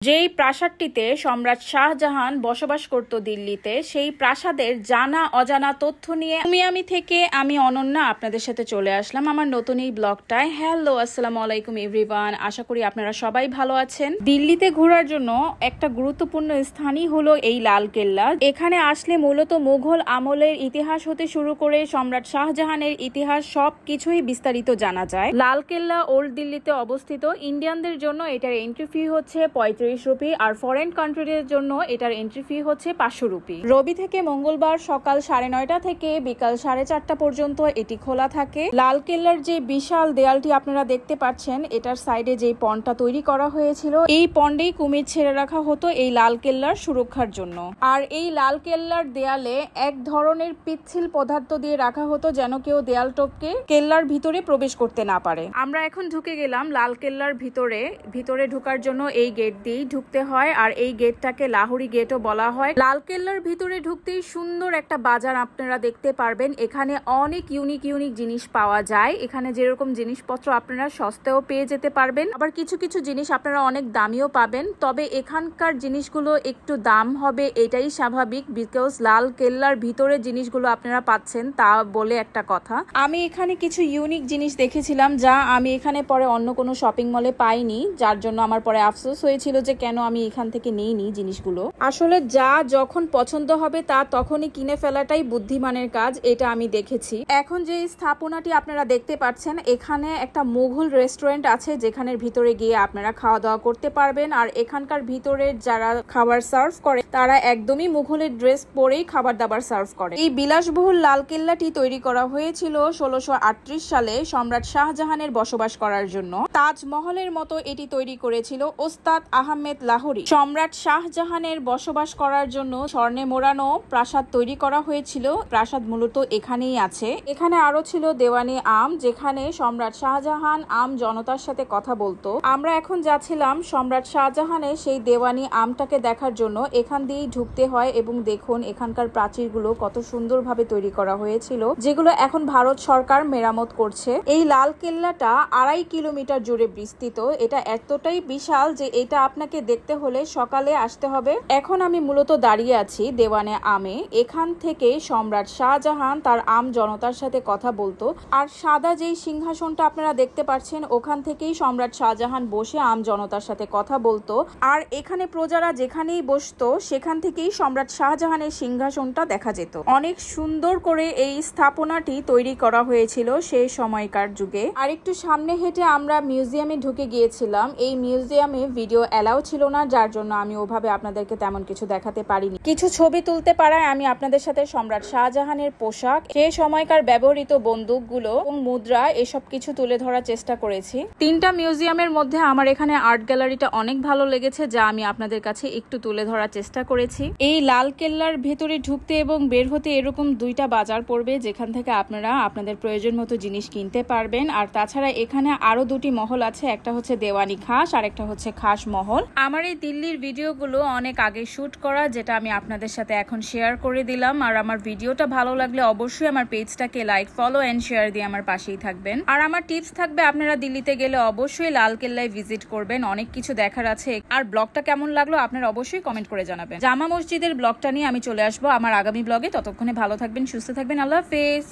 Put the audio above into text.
যেই প্রাসাদটিতে সম্রাট শাহজাহান বসবাস করত দিল্লিতে, সেই প্রাসাদের জানা অজানা তথ্য নিয়ে আমি থেকে আমি অনন্যা আপনাদের সাথে চলে আসলাম আমার নতুন এই ব্লগটায়। হ্যালো, আসসালামু আলাইকুম এভরিওয়ান, আশা করি আপনারা সবাই ভালো আছেন। দিল্লিতে ঘোরার জন্য একটা গুরুত্বপূর্ণ স্থানই হলো এই লালকেল্লা। এখানে আসলে মূলত মুঘল আমলের ইতিহাস হতে শুরু করে সম্রাট শাহজাহানের ইতিহাস সবকিছুই বিস্তারিত জানা যায়। লালকেল্লা ওল্ড দিল্লিতে অবস্থিত। ইন্ডিয়ানদের জন্য এটার এন্ট্রি ফি হচ্ছে 35 রুপি, আর ফরেন কান্ট্রিদের জন্য এটার এন্ট্রি ফি হচ্ছে 500 রুপি। রবি থেকে মঙ্গলবার সকাল 9:30 থেকে বিকাল 4:30 পর্যন্ত এটি খোলা থাকে। লালকেল্লার যে বিশাল দেয়ালটি আপনারা দেখতে পাচ্ছেন, এটার সাইডে যে পন্ডটা তৈরি করা হয়েছিল, এই পন্ডেই কুমির ছেড়ে রাখা হতো এই লালকেল্লার সুরক্ষার জন্য। আর এই লালকেল্লার দেয়ালে এক ধরনের পিচ্ছিল পদার্থ দিয়ে রাখা হতো, যেন কেউ দেয়াল টপকে কেল্লার ভিতরে প্রবেশ করতে না পারে। আমরা এখন ঢুকে গেলাম লালকেল্লার ভিতরে ঢোকার জন্য এই গেট দিয়ে ঢুকতে হয়, আর এই গেটটাকে লাহোরি গেটও বলা হয়। লালকেল্লার ভিতরে ঢুকতেই সুন্দর একটা বাজার আপনারা দেখতে পারবেন। এখানে অনেক ইউনিক জিনিস পাওয়া যায়। এখানে যেরকম জিনিসপত্র আপনারা সস্তায়ও পেয়ে যেতে পারবেন, আবার কিছু কিছু জিনিস আপনারা অনেক দামিও পাবেন। তবে এখানকার জিনিসগুলো একটু দাম হবে, এটাই স্বাভাবিক, বিকজ লালকেল্লার ভিতরে জিনিসগুলো আপনারা পাচ্ছেন তা বলে একটা কথা। আমি এখানে কিছু ইউনিক জিনিস দেখেছিলাম, যা আমি এখানে পরে অন্য কোনো শপিং মলে পাইনি, যার জন্য আমার পরে আফসোস হয়েছিল যে কেন আমি এখান থেকে নেইনি জিনিসগুলো। আসলে যা যখন পছন্দ হবে তা তখনই কিনে ফেলাটাই বুদ্ধিমানের কাজ, এটা আমি দেখেছি। এখন যে স্থাপনাটি আপনারা দেখতে পাচ্ছেন, এখানে একটা মুঘল রেস্টুরেন্ট আছে, যেখানের ভিতরে গিয়ে আপনারা খাওয়া দাওয়া করতে পারবেন। আর এখানকার ভিতরে যারা খাবার সার্ভ করে তারা একদমই মুঘলের ড্রেস পরেই খাবার দাবার সার্ভ করে। এই বিলাসবহুল লালকেল্লাটি তৈরি করা হয়েছিল 1638 সালে সম্রাট শাহজাহানের বসবাস করার জন্য। তাজমহলের মতো এটি তৈরি করেছিল ওস্তাদ আহমেদ লাহোরি। সম্রাট শাহজাহানের বসবাস করার জন্য স্বর্ণে মোড়ানো প্রাসাদ তৈরি করা হয়েছিল। প্রাসাদ মূলত এখানেই আছে। এখানে আরো ছিল দেওয়ানি আম, যেখানে সম্রাট শাহজাহান আম জনতার সাথে কথা বলতো। আমরা এখন যাচ্ছিলাম সম্রাট শাহজাহানের সেই দেওয়ানি আমটাকে দেখার জন্য। এখান দিয়েই ঢুকতে হয়, এবং দেখুন এখানকার প্রাচীরগুলো কত সুন্দরভাবে তৈরি করা হয়েছিল, যেগুলো এখন ভারত সরকার মেরামত করছে। এই লালকেল্লাটা 2.5 কিলোমিটার জুড়ে বিস্তৃত। এটা এতটাই বিশাল যে এটা আপনাকে দেখতে হলে সকালে আসতে হবে। এখন আমি মূলত দাঁড়িয়ে আছি দেওয়ানে আমে। এখান থেকে সম্রাট শাহজাহান তার আম জনতার সাথে কথা বলতো। আর সাদা যেই সিংহাসনটা আপনারা দেখতে পাচ্ছেন, ওখান থেকেই সম্রাট শাহজাহান বসে আম জনতার সাথে কথা বলতো। আর এখানে প্রজারা যেখানেই বসতো, সেখান থেকেই সম্রাট শাহজাহানের সিংহাসনটা দেখা যেত। অনেক সুন্দর করে এই স্থাপনাটি তৈরি করা হয়েছিল সেই সময়কার যুগে। আর একটু সামনে হেঁটে আমরা মিউজিয়ামে ঢুকে গিয়েছিলাম। এই মিউজিয়ামে ভিডিও এলাও ছিল না, যার জন্য আমি ওভাবে আপনাদেরকে তেমন কিছু দেখাতে পারিনি। কিছু ছবি তুলতে পারায় আমি আপনাদের সাথে সম্রাট শাহজাহানের পোশাক, সেই সময়কার ব্যবহৃত বন্দুকগুলো এবং মুদ্রা, এসব কিছু তুলে ধরার চেষ্টা করেছি। 3টা মিউজিয়ামের মধ্যে আমার এখানে আর্ট গ্যালারিটা অনেক ভালো লেগেছে, যা আমি আপনাদের কাছে একটু তুলে ধরার চেষ্টা করেছি। এই লালকেল্লার ভেতরে ঢুকতে এবং বের হতে এরকম 2টা বাজার পড়বে, যেখান থেকে আপনারা আপনাদের প্রয়োজন মতো জিনিস কিনতে পারবেন। আর তাছাড়া এখানে আরো 2টি মহল আছে, একটা হচ্ছে দেওয়ানি খাস আর একটা হচ্ছে খাস মহল। আমার এই দিল্লির ভিডিওগুলো অনেক আগে শুট করা, যেটা আমি আপনাদের সাথে এখন শেয়ার করে দিলাম। আর আমার ভিডিওটা ভালো লাগলে অবশ্যই আমার পেজটাকে লাইক, ফলো এন্ড শেয়ার দিয়ে আমার পাশেই থাকবেন। আর আমার টিপস থাকবে, আপনারা দিল্লিতে গেলে অবশ্যই লালকেল্লায় ভিজিট করবেন, অনেক কিছু দেখার আছে। আর ব্লগটা কেমন লাগলো আপনারা অবশ্যই কমেন্ট করে জানাবেন। জামা মসজিদের ব্লগটা নিয়ে আমি চলে আসবো আমার আগামী ব্লগে। ততক্ষণে ভালো থাকবেন, সুস্থ থাকবেন। আল্লাহ হাফেজ।